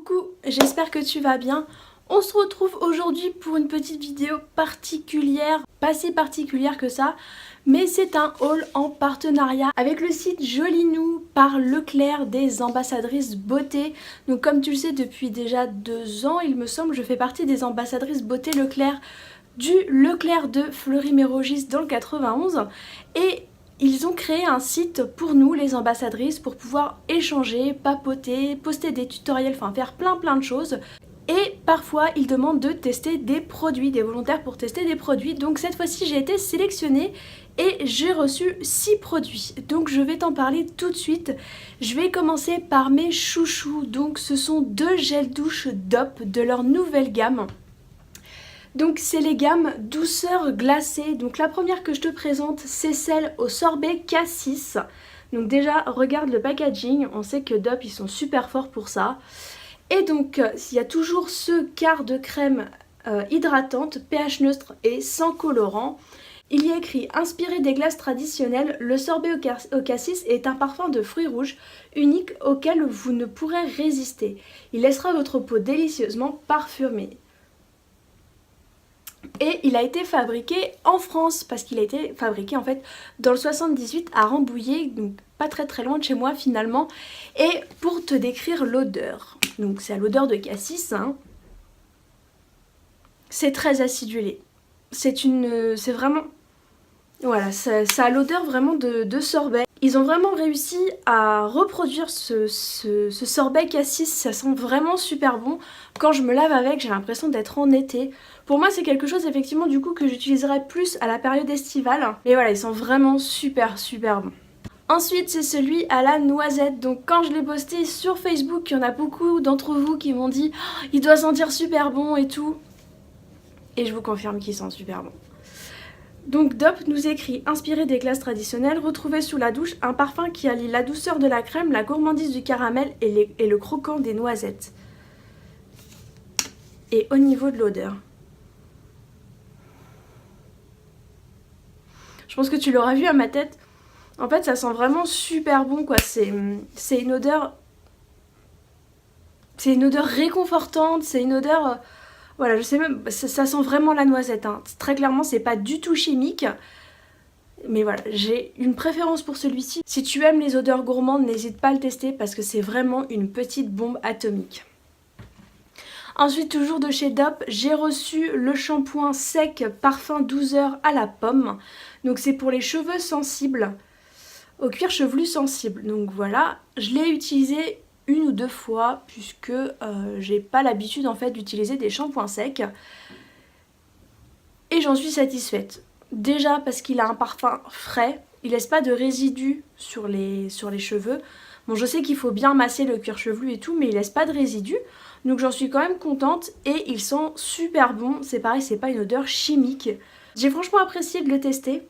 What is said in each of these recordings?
Coucou, j'espère que tu vas bien. On se retrouve aujourd'hui pour une petite vidéo particulière, pas si particulière que ça, mais c'est un haul en partenariat avec le site Jolinou par Leclerc des ambassadrices beauté. Donc comme tu le sais, depuis déjà 2 ans il me semble, je fais partie des ambassadrices beauté Leclerc du Leclerc de Fleury-Mérogis dans le 91 et ils ont créé un site pour nous les ambassadrices pour pouvoir échanger, papoter, poster des tutoriels, enfin faire plein de choses. Et parfois ils demandent de tester des produits, des volontaires pour tester des produits. Donc cette fois-ci j'ai été sélectionnée et j'ai reçu 6 produits. Donc je vais t'en parler tout de suite. Je vais commencer par mes chouchous. Donc ce sont 2 gels douche DOP de leur nouvelle gamme. Donc c'est les gammes douceur glacée. Donc la première que je te présente, c'est celle au sorbet cassis. Donc déjà regarde le packaging, on sait que DOP ils sont super forts pour ça. Et donc il y a toujours ce quart de crème hydratante, pH neutre et sans colorant. Il y a écrit inspiré des glaces traditionnelles, le sorbet au cassis est un parfum de fruits rouges unique auquel vous ne pourrez résister. Il laissera votre peau délicieusement parfumée. Et il a été fabriqué en France parce qu'il a été fabriqué en fait dans le 78 à Rambouillet, donc pas très loin de chez moi finalement. Et pour te décrire l'odeur, donc c'est à l'odeur de cassis, hein. C'est très acidulé. C'est vraiment, voilà, ça a l'odeur vraiment de sorbet. Ils ont vraiment réussi à reproduire ce sorbet cassis, ça sent vraiment super bon. Quand je me lave avec, j'ai l'impression d'être en été. Pour moi, c'est quelque chose effectivement du coup que j'utiliserai plus à la période estivale. Mais voilà, ils sont vraiment super bons. Ensuite, c'est celui à la noisette. Donc quand je l'ai posté sur Facebook, il y en a beaucoup d'entre vous qui m'ont dit oh, il doit sentir super bon et tout. Et je vous confirme qu'il sent super bon. Donc DOP nous écrit inspiré des glaces traditionnelles, retrouvez sous la douche un parfum qui allie la douceur de la crème, la gourmandise du caramel et le croquant des noisettes. Et au niveau de l'odeur, je pense que tu l'auras vu à ma tête, en fait ça sent vraiment super bon quoi, c'est une odeur réconfortante, c'est une odeur... Voilà, je sais même, ça sent vraiment la noisette, hein. Très clairement, c'est pas du tout chimique. Mais voilà, j'ai une préférence pour celui-ci. Si tu aimes les odeurs gourmandes, n'hésite pas à le tester parce que c'est vraiment une petite bombe atomique. Ensuite, toujours de chez DOP, j'ai reçu le shampoing sec parfum 12 heures à la pomme. Donc c'est pour les cheveux sensibles, au cuir chevelu sensible. Donc voilà, je l'ai utilisé 1 ou 2 fois puisque j'ai pas l'habitude en fait d'utiliser des shampoings secs et j'en suis satisfaite. Déjà parce qu'il a un parfum frais, il laisse pas de résidus sur les cheveux. Bon, je sais qu'il faut bien masser le cuir chevelu et tout, mais il laisse pas de résidus, donc j'en suis quand même contente et il sent super bon. C'est pareil, c'est pas une odeur chimique. J'ai franchement apprécié de le tester.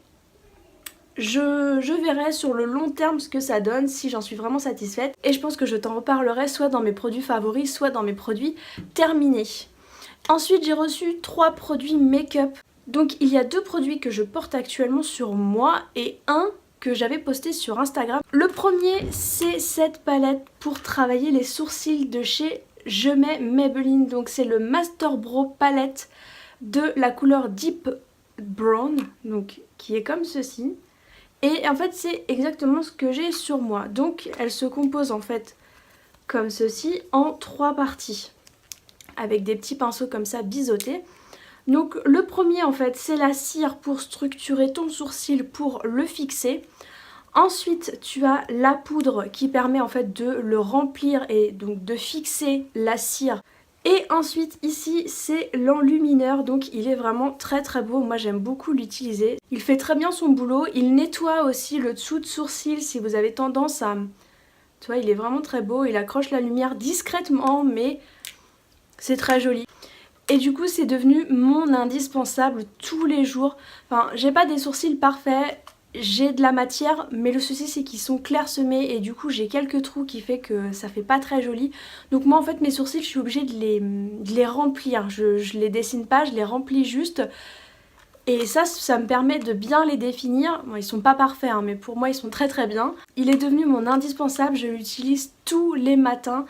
Je verrai sur le long terme ce que ça donne, si j'en suis vraiment satisfaite. Et je pense que je t'en reparlerai soit dans mes produits favoris, soit dans mes produits terminés. Ensuite, j'ai reçu 3 produits make-up. Donc il y a 2 produits que je porte actuellement sur moi et un que j'avais posté sur Instagram. Le premier, c'est cette palette pour travailler les sourcils de chez Je mets Maybelline. Donc c'est le Master Brow Palette de la couleur Deep Brown, donc qui est comme ceci. Et en fait c'est exactement ce que j'ai sur moi. Donc elle se compose en fait comme ceci en 3 parties. Avec des petits pinceaux comme ça biseautés. Donc le premier en fait c'est la cire pour structurer ton sourcil, pour le fixer. Ensuite tu as la poudre qui permet en fait de le remplir et donc de fixer la cire. Et ensuite ici c'est l'enlumineur, donc il est vraiment très beau, moi j'aime beaucoup l'utiliser. Il fait très bien son boulot, il nettoie aussi le dessous de sourcil si vous avez tendance à... Tu vois, il est vraiment très beau, il accroche la lumière discrètement mais c'est très joli. Et du coup c'est devenu mon indispensable tous les jours. Enfin j'ai pas des sourcils parfaits, j'ai de la matière, mais le souci c'est qu'ils sont clairsemés et du coup j'ai quelques trous qui fait que ça fait pas très joli. Donc moi en fait mes sourcils je suis obligée de les remplir, je les dessine pas, je les remplis juste. Et ça me permet de bien les définir. Bon, ils sont pas parfaits hein, mais pour moi ils sont très bien. Il est devenu mon indispensable, je l'utilise tous les matins.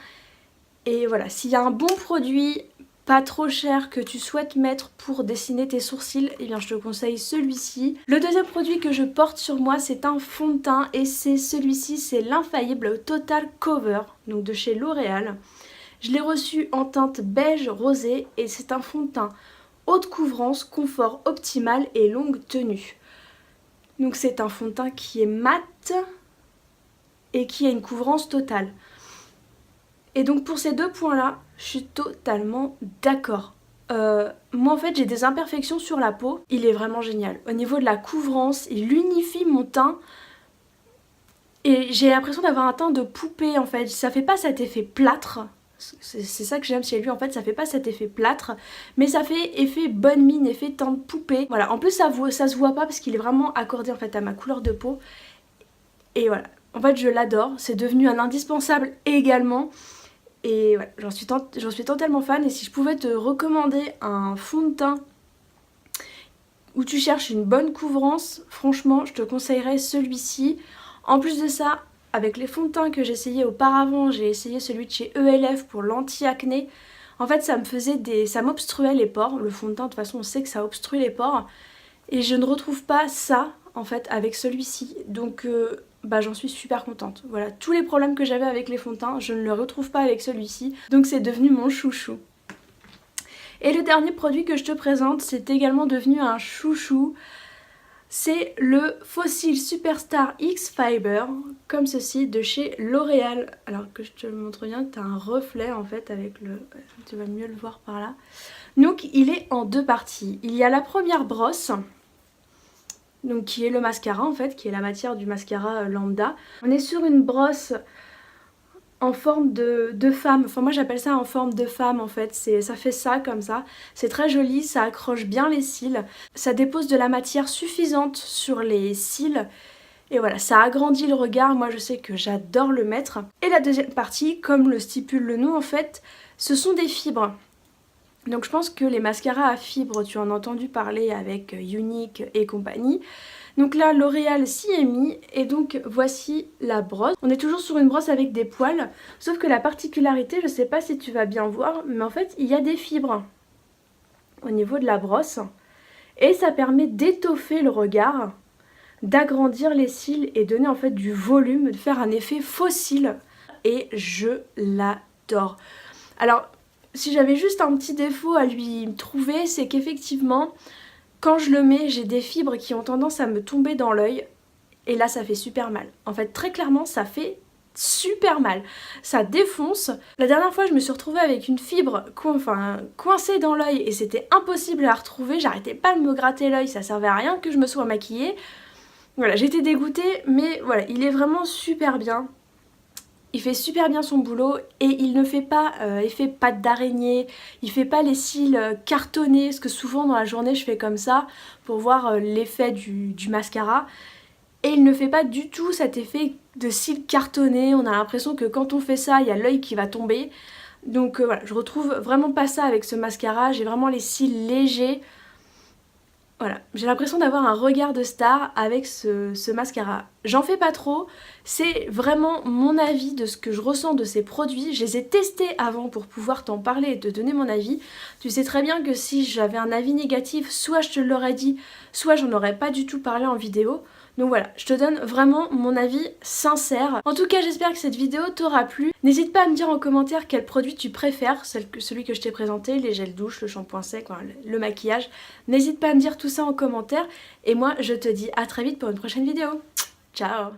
Et voilà, s'il y a un bon produit pas trop cher que tu souhaites mettre pour dessiner tes sourcils, eh bien je te conseille celui-ci. Le deuxième produit que je porte sur moi, c'est un fond de teint et c'est celui-ci, c'est l'Infaillible Total Cover, donc de chez L'Oréal. Je l'ai reçu en teinte beige rosé et c'est un fond de teint haute couvrance, confort optimal et longue tenue. Donc c'est un fond de teint qui est mat et qui a une couvrance totale. Et donc pour ces deux points-là, je suis totalement d'accord. Moi en fait j'ai des imperfections sur la peau, il est vraiment génial. Au niveau de la couvrance, il unifie mon teint et j'ai l'impression d'avoir un teint de poupée en fait. Ça fait pas cet effet plâtre, c'est ça que j'aime chez lui en fait, ça fait pas cet effet plâtre, mais ça fait effet bonne mine, effet teint de poupée. Voilà, en plus ça se voit pas parce qu'il est vraiment accordé en fait à ma couleur de peau. Et voilà, en fait je l'adore, c'est devenu un indispensable également. Et ouais, j'en suis totalement fan et si je pouvais te recommander un fond de teint où tu cherches une bonne couvrance, franchement je te conseillerais celui-ci. En plus de ça, avec les fonds de teint que j'ai essayé auparavant, j'ai essayé celui de chez ELF pour l'anti-acné. En fait ça m'obstruait les pores, le fond de teint de toute façon on sait que ça obstrue les pores. Et je ne retrouve pas ça en fait avec celui-ci, donc j'en suis super contente. Voilà, tous les problèmes que j'avais avec les fonds de teint, je ne les retrouve pas avec celui-ci, donc c'est devenu mon chouchou. Et le dernier produit que je te présente, c'est également devenu un chouchou. C'est le Fossil Superstar X Fiber, comme ceci, de chez L'Oréal. Alors que je te le montre bien, tu as un reflet en fait avec le... Tu vas mieux le voir par là. Donc il est en deux parties. Il y a la première brosse, donc qui est le mascara en fait, qui est la matière du mascara lambda. On est sur une brosse en forme de femme, enfin moi j'appelle ça en forme de femme en fait, ça fait ça comme ça, c'est très joli, ça accroche bien les cils, ça dépose de la matière suffisante sur les cils et voilà, ça agrandit le regard, moi je sais que j'adore le mettre. Et la deuxième partie, comme le stipule le nom en fait, ce sont des fibres. Donc je pense que les mascaras à fibres, tu en as entendu parler avec Unique et compagnie. Donc là L'Oréal s'y est mis et donc voici la brosse. On est toujours sur une brosse avec des poils, sauf que la particularité, je sais pas si tu vas bien voir, mais en fait il y a des fibres au niveau de la brosse et ça permet d'étoffer le regard, d'agrandir les cils et donner en fait du volume, de faire un effet faux cils et je l'adore. Alors si j'avais juste un petit défaut à lui trouver, c'est qu'effectivement quand je le mets, j'ai des fibres qui ont tendance à me tomber dans l'œil et là ça fait super mal. En fait très clairement ça fait super mal, ça défonce. La dernière fois je me suis retrouvée avec une fibre coincée dans l'œil et c'était impossible à la retrouver, j'arrêtais pas de me gratter l'œil, ça servait à rien que je me sois maquillée. Voilà, j'étais dégoûtée mais voilà, il est vraiment super bien. Il fait super bien son boulot et il ne fait pas effet patte d'araignée, il fait pas les cils cartonnés, parce que souvent dans la journée je fais comme ça pour voir l'effet du mascara. Et il ne fait pas du tout cet effet de cils cartonnés, on a l'impression que quand on fait ça, il y a l'œil qui va tomber. Donc voilà, je retrouve vraiment pas ça avec ce mascara, j'ai vraiment les cils légers. Voilà, j'ai l'impression d'avoir un regard de star avec ce mascara. J'en fais pas trop, c'est vraiment mon avis de ce que je ressens de ces produits. Je les ai testés avant pour pouvoir t'en parler et te donner mon avis. Tu sais très bien que si j'avais un avis négatif, soit je te l'aurais dit, soit j'en aurais pas du tout parlé en vidéo. Donc voilà, je te donne vraiment mon avis sincère. En tout cas, j'espère que cette vidéo t'aura plu. N'hésite pas à me dire en commentaire quel produit tu préfères, celui que je t'ai présenté, les gels douche, le shampoing sec, le maquillage. N'hésite pas à me dire tout ça en commentaire. Et moi, je te dis à très vite pour une prochaine vidéo. Ciao!